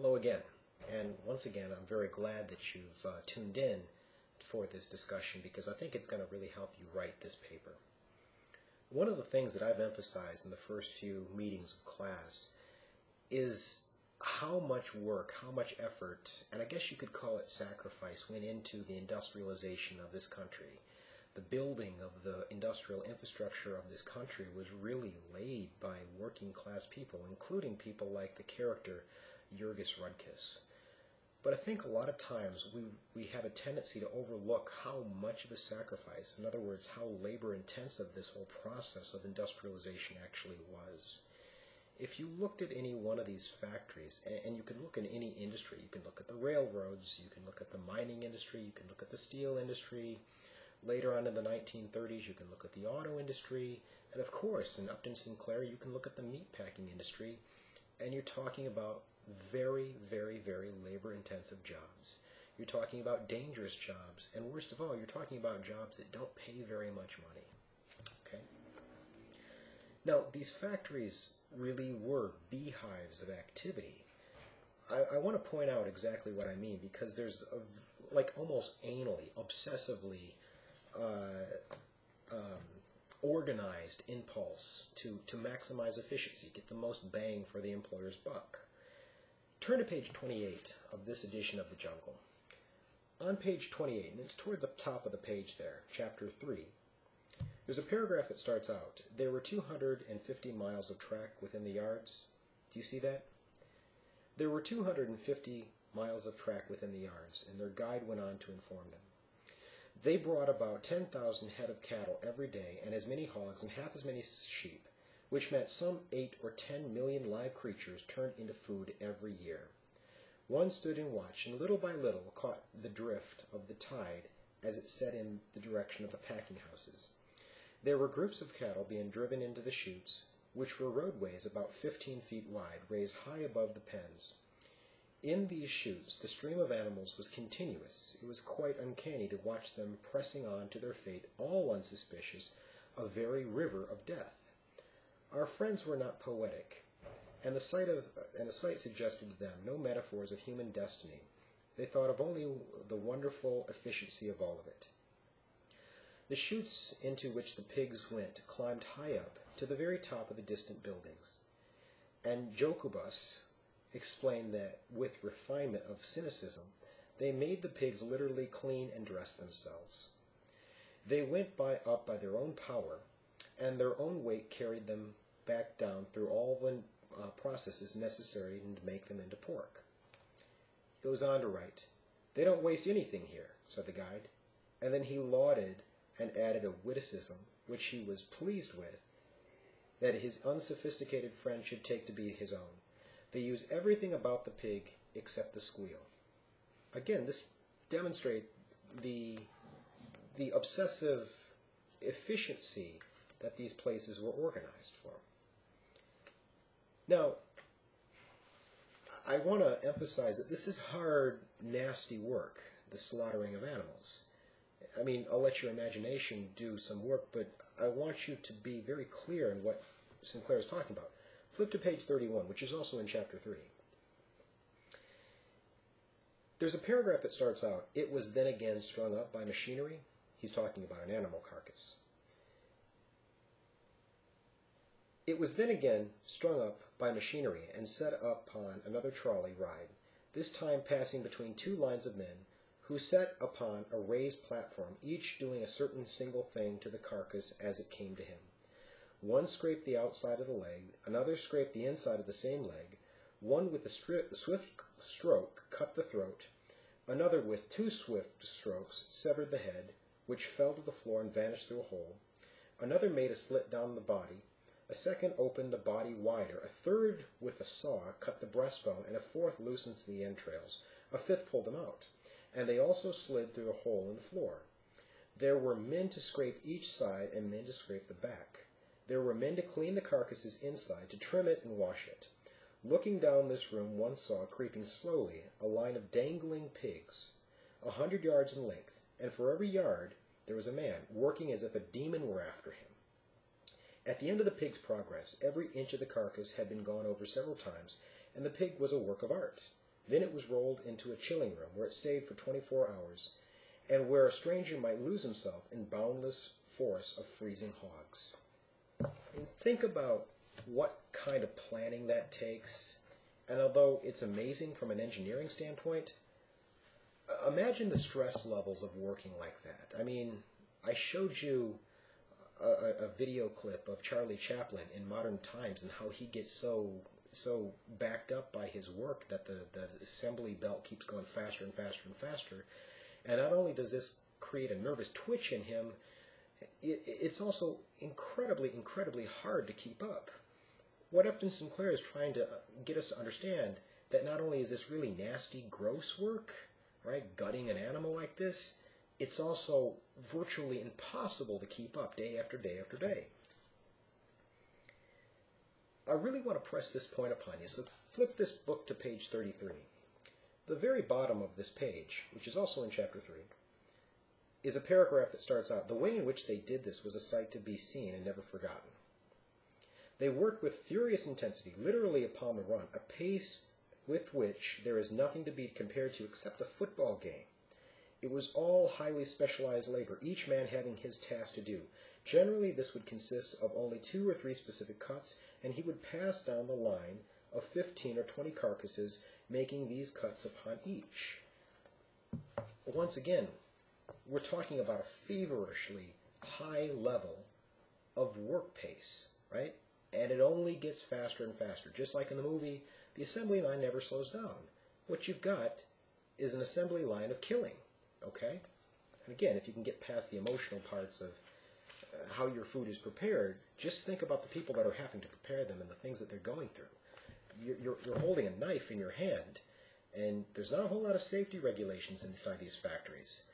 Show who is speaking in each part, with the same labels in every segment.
Speaker 1: Hello again, and once again I'm very glad that you've tuned in for this discussion because I think it's going to really help you write this paper. One of the things that I've emphasized in the first few meetings of class is how much work, how much effort, and I guess you could call it sacrifice, went into the industrialization of this country. The building of the industrial infrastructure of this country was really laid by working class people, including people like the character Jurgis Rudkis. But I think a lot of times we have a tendency to overlook how much of a sacrifice, in other words, how labor-intensive this whole process of industrialization actually was. If you looked at any one of these factories, and you can look in any industry, you can look at the railroads, you can look at the mining industry, you can look at the steel industry, later on in the 1930s you can look at the auto industry, and of course in Upton-Sinclair you can look at the meatpacking industry, and you're talking about very, very, very labor-intensive jobs. You're talking about dangerous jobs, and worst of all, you're talking about jobs that don't pay very much money. Okay? Now, these factories really were beehives of activity. I want to point out exactly what I mean, because there's a, like almost anally, obsessively organized impulse to maximize efficiency, get the most bang for the employer's buck. Turn to page 28 of this edition of The Jungle. On page 28, and it's toward the top of the page there, chapter 3, there's a paragraph that starts out, "There were 250 miles of track within the yards." Do you see that? There were 250 miles of track within the yards, and their guide went on to inform them. They brought about 10,000 head of cattle every day, and as many hogs and half as many sheep, which meant some 8 or 10 million live creatures turned into food every year. One stood and watched, and little by little caught the drift of the tide as it set in the direction of the packing houses. There were groups of cattle being driven into the chutes, which were roadways about 15 feet wide, raised high above the pens. In these chutes, the stream of animals was continuous. It was quite uncanny to watch them pressing on to their fate, all unsuspicious, a very river of death. Our friends were not poetic, and the sight suggested to them no metaphors of human destiny. They thought of only the wonderful efficiency of all of it. The chutes into which the pigs went climbed high up to the very top of the distant buildings, and Jokubus explained that, with refinement of cynicism, they made the pigs literally clean and dress themselves. They went up by their own power, and their own weight carried them back down through all the processes necessary to make them into pork. He goes on to write, "They don't waste anything here," said the guide, and then he lauded and added a witticism which he was pleased with, that his unsophisticated friend should take to be his own. They use everything about the pig except the squeal. Again, this demonstrates the obsessive efficiency that these places were organized for. Now, I want to emphasize that this is hard, nasty work, the slaughtering of animals. I mean, I'll let your imagination do some work, but I want you to be very clear in what Sinclair is talking about. Flip to page 31, which is also in chapter 3. There's a paragraph that starts out, "It was then again strung up by machinery." He's talking about an animal carcass. "It was then again strung up by machinery and set upon another trolley ride, this time passing between two lines of men who sat upon a raised platform, each doing a certain single thing to the carcass as it came to him. One scraped the outside of the leg, another scraped the inside of the same leg, one with a swift stroke cut the throat, another with 2 swift strokes severed the head, which fell to the floor and vanished through a hole, another made a slit down the body, a second opened the body wider, a third with a saw cut the breastbone, and a fourth loosened the entrails, a fifth pulled them out, and they also slid through a hole in the floor. There were men to scrape each side and men to scrape the back. There were men to clean the carcass's inside, to trim it and wash it. Looking down this room, one saw, creeping slowly, a line of dangling pigs, 100 yards in length, and for every yard there was a man, working as if a demon were after him. At the end of the pig's progress, every inch of the carcass had been gone over several times, and the pig was a work of art. Then it was rolled into a chilling room where it stayed for 24 hours, and where a stranger might lose himself in boundless force of freezing hogs. And think about what kind of planning that takes. And although it's amazing from an engineering standpoint, imagine the stress levels of working like that. I mean, I showed you a video clip of Charlie Chaplin in modern times and how he gets so backed up by his work that the assembly belt keeps going faster and faster and faster. And not only does this create a nervous twitch in him, it's also incredibly, incredibly hard to keep up. What Upton Sinclair is trying to get us to understand that not only is this really nasty, gross work, right, gutting an animal like this, it's also virtually impossible to keep up day after day after day. I really want to press this point upon you, so flip this book to page 33. The very bottom of this page, which is also in chapter 3, is a paragraph that starts out, "The way in which they did this was a sight to be seen and never forgotten. They worked with furious intensity, literally upon the run, a pace with which there is nothing to be compared to except a football game. It was all highly specialized labor, each man having his task to do. Generally, this would consist of only 2 or 3 specific cuts, and he would pass down the line of 15 or 20 carcasses, making these cuts upon each." Once again, we're talking about a feverishly high level of work pace, right? And it only gets faster and faster. Just like in the movie, the assembly line never slows down. What you've got is an assembly line of killing, okay? And again, if you can get past the emotional parts of how your food is prepared, just think about the people that are having to prepare them and the things that they're going through. You're holding a knife in your hand, and there's not a whole lot of safety regulations inside these factories.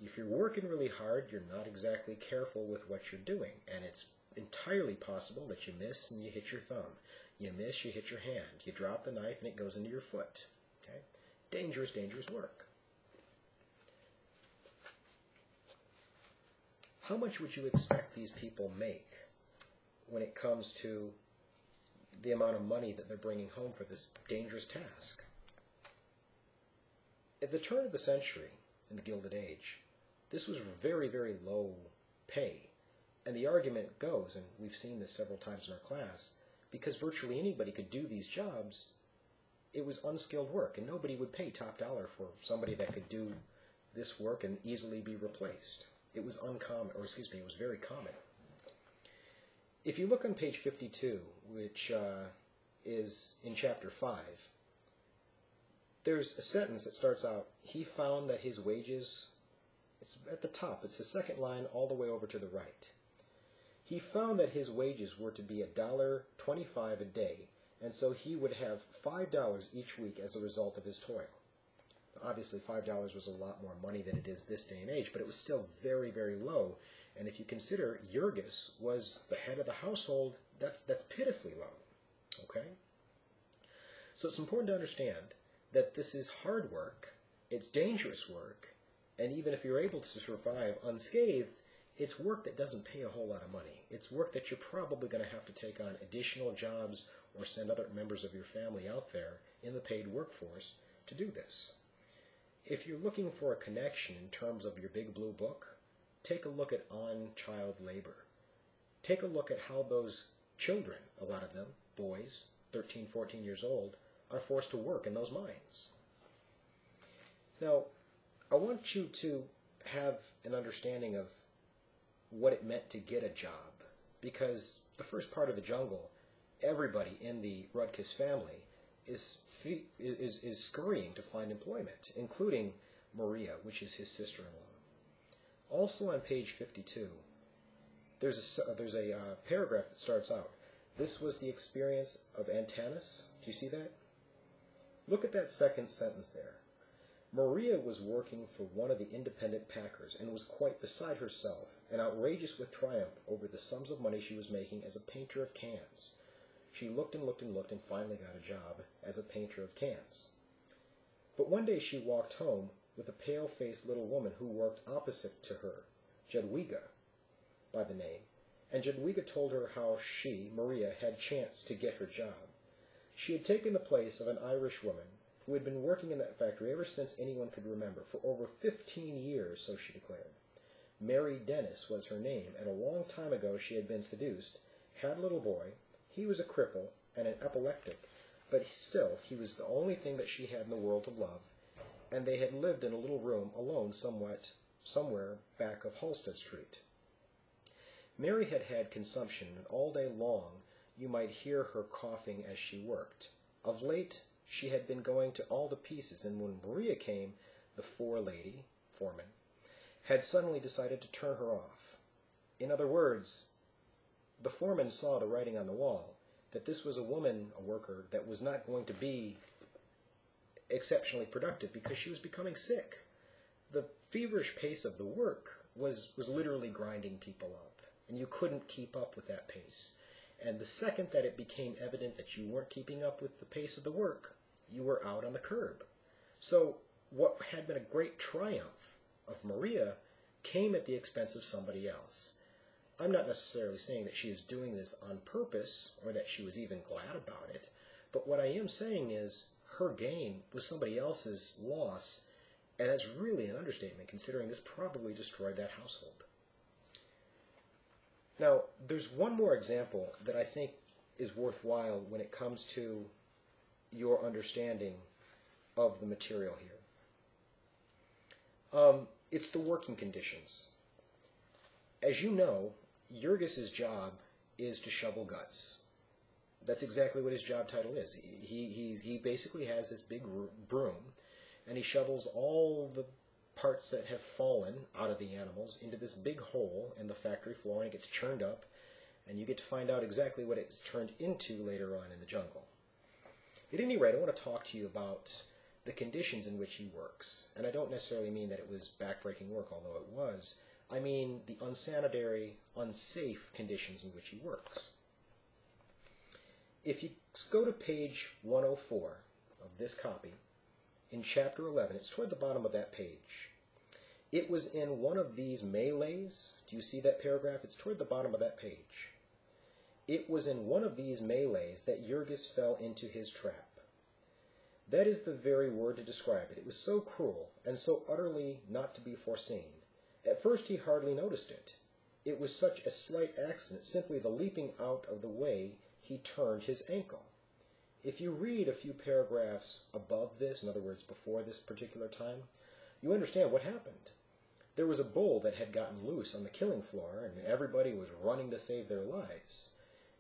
Speaker 1: If you're working really hard, you're not exactly careful with what you're doing, and it's entirely possible that you miss and you hit your thumb. You miss, you hit your hand. You drop the knife and it goes into your foot. Okay? Dangerous, dangerous work. How much would you expect these people make when it comes to the amount of money that they're bringing home for this dangerous task? At the turn of the century, in the Gilded Age, this was very, very low pay. And the argument goes, and we've seen this several times in our class, because virtually anybody could do these jobs, it was unskilled work, and nobody would pay top dollar for somebody that could do this work and easily be replaced. It was uncommon, or excuse me, it was very common. If you look on page 52, which is in chapter 5, there's a sentence that starts out, "He found that his wages," it's at the top, it's the second line all the way over to the right. "He found that his wages were to be $1.25 a day, and so he would have $5 each week as a result of his toil." Obviously, $5 was a lot more money than it is this day and age, but it was still very, very low. And if you consider Jurgis was the head of the household, that's pitifully low. Okay? So it's important to understand that this is hard work, it's dangerous work, and even if you're able to survive unscathed, it's work that doesn't pay a whole lot of money. It's work that you're probably going to have to take on additional jobs or send other members of your family out there in the paid workforce to do this. If you're looking for a connection in terms of your Big Blue Book, take a look at on-child labor. Take a look at how those children, a lot of them, boys, 13, 14 years old, are forced to work in those mines. Now, I want you to have an understanding of what it meant to get a job, because the first part of the jungle, everybody in the Rudkus family is scurrying to find employment, including Maria, which is his sister-in-law. Also on page 52, there's a paragraph that starts out, "This was the experience of Antanas." Do you see that? Look at that second sentence there. "Maria was working for one of the independent packers and was quite beside herself and outrageous with triumph over the sums of money she was making as a painter of cans. She looked and looked and looked and finally got a job as a painter of cans. But one day she walked home with a pale-faced little woman who worked opposite to her, Jadwiga by the name, and Jadwiga told her how she, Maria, had chanced to get her job. She had taken the place of an Irish woman who had been working in that factory ever since anyone could remember, for over 15 years, so she declared. Mary Dennis was her name, and a long time ago she had been seduced, had a little boy. He was a cripple and an epileptic, but still he was the only thing that she had in the world to love, and they had lived in a little room alone somewhere back of Halsted Street. Mary had had consumption, and all day long you might hear her coughing as she worked. Of late she had been going to all the pieces, and when Maria came, the foreman, had suddenly decided to turn her off. In other words, the foreman saw the writing on the wall, that this was a woman, a worker, that was not going to be exceptionally productive because she was becoming sick. The feverish pace of the work was literally grinding people up, and you couldn't keep up with that pace. And the second that it became evident that you weren't keeping up with the pace of the work, you were out on the curb. So what had been a great triumph of Maria came at the expense of somebody else. I'm not necessarily saying that she is doing this on purpose or that she was even glad about it, but what I am saying is her gain was somebody else's loss, and that's really an understatement considering this probably destroyed that household. Now, there's one more example that I think is worthwhile when it comes to your understanding of the material here. It's the working conditions. As you know, Jurgis's job is to shovel guts. That's exactly what his job title is. He basically has this big broom, and he shovels all the parts that have fallen out of the animals into this big hole in the factory floor, and it gets churned up, and you get to find out exactly what it's turned into later on in the jungle. At any rate, I want to talk to you about the conditions in which he works. And I don't necessarily mean that it was backbreaking work, although it was. I mean the unsanitary, unsafe conditions in which he works. If you go to page 104 of this copy, in chapter 11, it's toward the bottom of that page. It was in one of these melees. Do you see that paragraph? It's toward the bottom of that page. It was in one of these melees that Jurgis fell into his trap. That is the very word to describe it. It was so cruel and so utterly not to be foreseen. At first he hardly noticed it. It was such a slight accident, simply the leaping out of the way he turned his ankle. If you read a few paragraphs above this, in other words, before this particular time, you understand what happened. There was a bull that had gotten loose on the killing floor, and everybody was running to save their lives.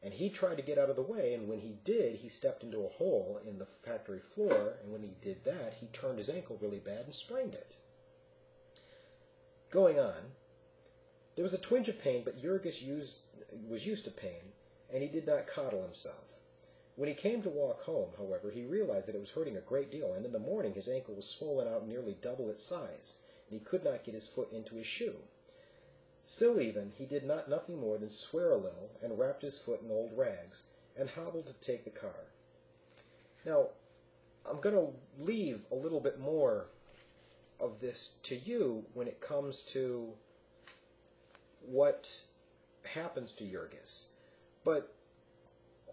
Speaker 1: And he tried to get out of the way, and when he did, he stepped into a hole in the factory floor, and when he did that, he turned his ankle really bad and sprained it. Going on, there was a twinge of pain, but Jurgis was used to pain, and he did not coddle himself. When he came to walk home, however, he realized that it was hurting a great deal, and in the morning his ankle was swollen out nearly double its size, and he could not get his foot into his shoe. Still even, he did nothing more than swear a little, and wrapped his foot in old rags, and hobbled to take the car. Now, I'm going to leave a little bit more of this to you when it comes to what happens to Jurgis. But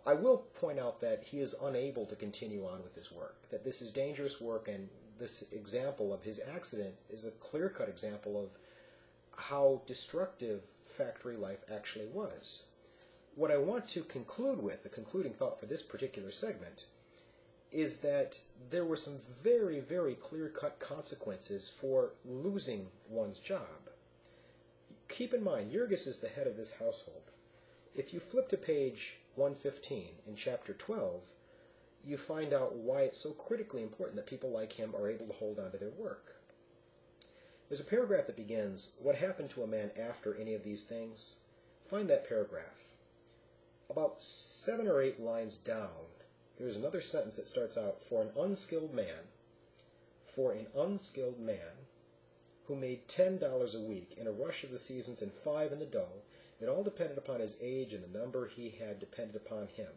Speaker 1: I will point out that he is unable to continue on with this work, that this is dangerous work, and this example of his accident is a clear-cut example of how destructive factory life actually was. What I want to conclude with, the concluding thought for this particular segment, is that there were some very, very clear-cut consequences for losing one's job. Keep in mind, Jurgis is the head of this household. If you flip to page 115 in chapter 12, you find out why it's so critically important that people like him are able to hold on to their work. There's a paragraph that begins, "What happened to a man after any of these things?" Find that paragraph. About 7 or 8 lines down, there's another sentence that starts out, for an unskilled man who made $10 a week in a rush of the seasons and 5 in the dough, it all depended upon his age and the number he had depended upon him.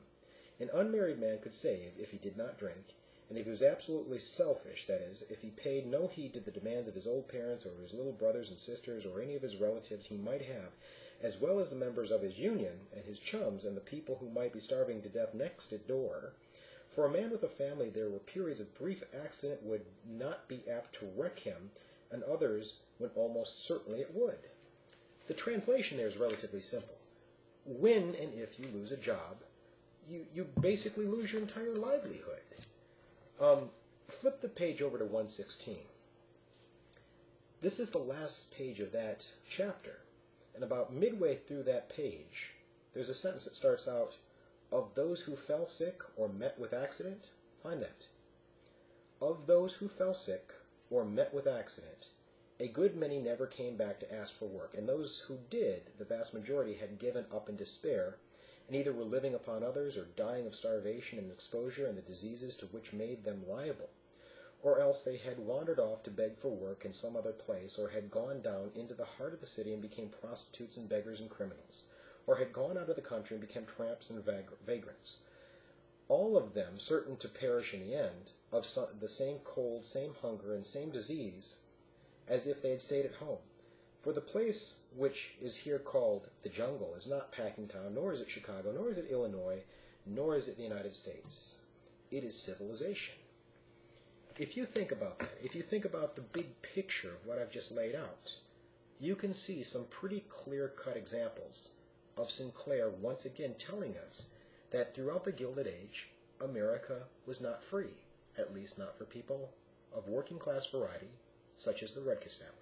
Speaker 1: An unmarried man could save if he did not drink, and if he was absolutely selfish, that is, if he paid no heed to the demands of his old parents or his little brothers and sisters or any of his relatives he might have, as well as the members of his union and his chums and the people who might be starving to death next door, For a man with a family, there were periods of brief accident would not be apt to wreck him, and others when almost certainly it would. The translation there is relatively simple. When and if you lose a job, you basically lose your entire livelihood. Flip the page over to 116. This is the last page of that chapter, and about midway through that page, there's a sentence that starts out, "Of those who fell sick or met with accident," find that. "Of those who fell sick or met with accident, a good many never came back to ask for work, and those who did, the vast majority had given up in despair, and either were living upon others or dying of starvation and exposure and the diseases to which made them liable, or else they had wandered off to beg for work in some other place, or had gone down into the heart of the city and became prostitutes and beggars and criminals, or had gone out of the country and became tramps and vagrants, all of them certain to perish in the end, of the same cold, same hunger, and same disease, as if they had stayed at home. For the place which is here called the jungle is not Packingtown, nor is it Chicago, nor is it Illinois, nor is it the United States. It is civilization." If you think about that, if you think about the big picture of what I've just laid out, you can see some pretty clear-cut examples of Sinclair once again telling us that throughout the Gilded Age, America was not free, at least not for people of working-class variety, such as the Redkis family.